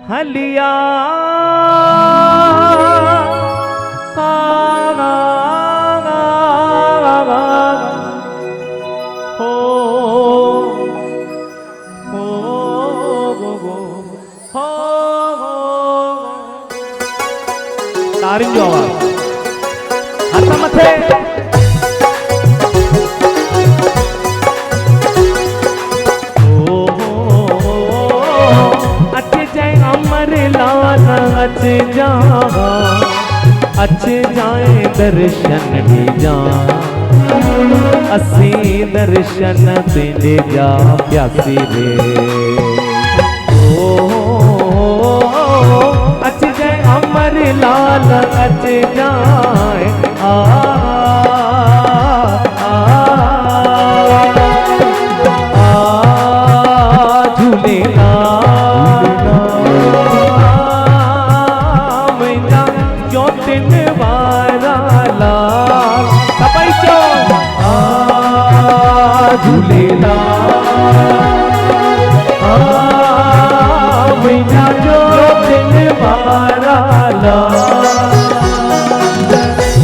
हलिया तारिन जो आवाज हाथ मथे अच्छे जाए दर्शन भी जा असी दर्शन तेरे जा प्यासी रे अच्छे जाए अमर लाल अच्छे जाए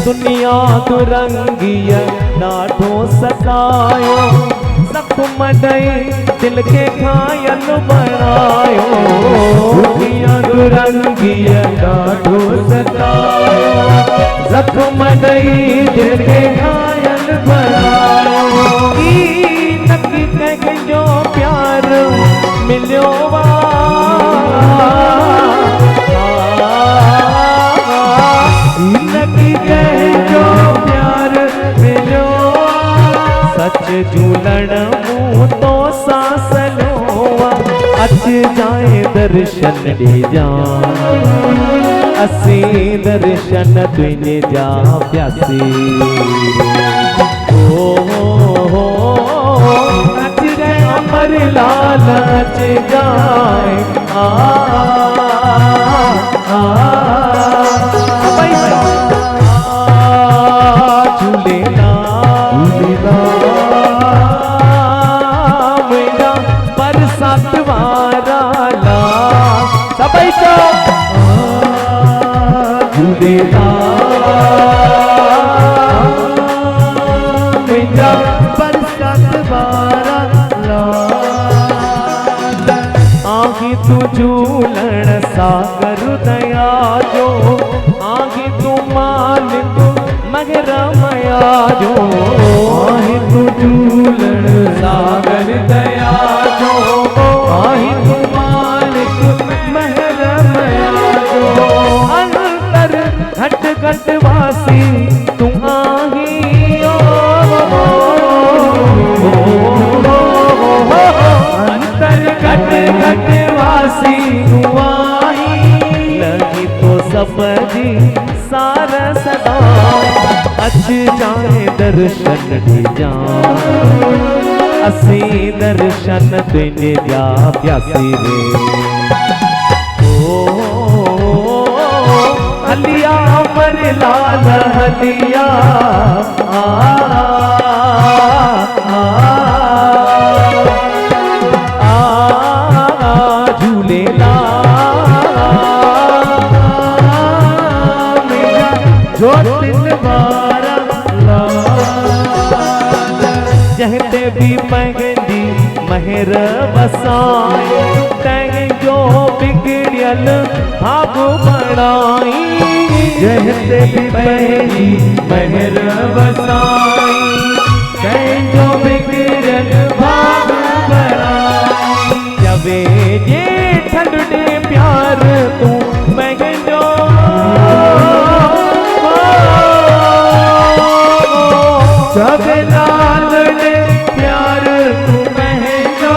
दुनिया दुरंगिया नाठो सतायो सख मडई दिल के घायल बनायो दुनिया दुरंगिया नाठो सतायो सख मडई दिल के घायल बनायो नकी कह जो प्यार मिलो सच झूलण मुँह तो सांस लो अच जाए दर्शन दे जा असी दर्शन तुझे जा प्यासी ओ अच जाए अमर लाल अच जाए आगी तू झूलण सागर दया जो आगी तू मालिक मगर मया जो आही तू झूलण सागर दया जो आही तू मालिक मगर मया जो अंतर घट घट वासी तू आही अंतर घट घट वासी तू आई लगी तो सब जी सारा सदा अच जाए दर्शन दे जा असी दर्शन तुझे जा प्यासी रे हलिया अमर लाल हलिया झूलेला जो दिन बारा जहते भी पहली महर बसाए तैं जो बिगड़ियल भाग बनाई जहते भी पहली महर बसाई तैं जो बिगड़ियल भाग बनाई जबे ये ठंडे प्यार तू महंजो जब लाल ने प्यार तू महंजो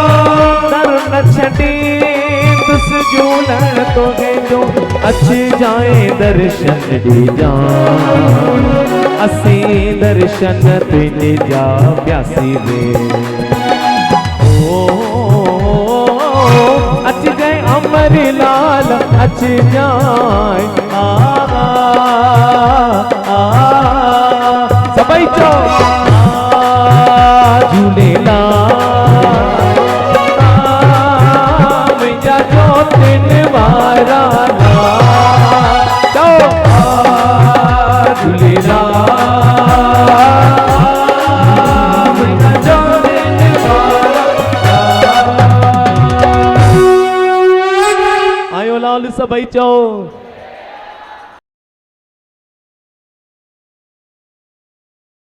दर नछटी तुस झूलण तो जो अच जाए दर्शन दे जा असी दर्शन तुझे जा प्यासी रे अच गए अमर लाल अच जाए सबई चो झूलेला मुझा जो दिन वार लाल सबई चो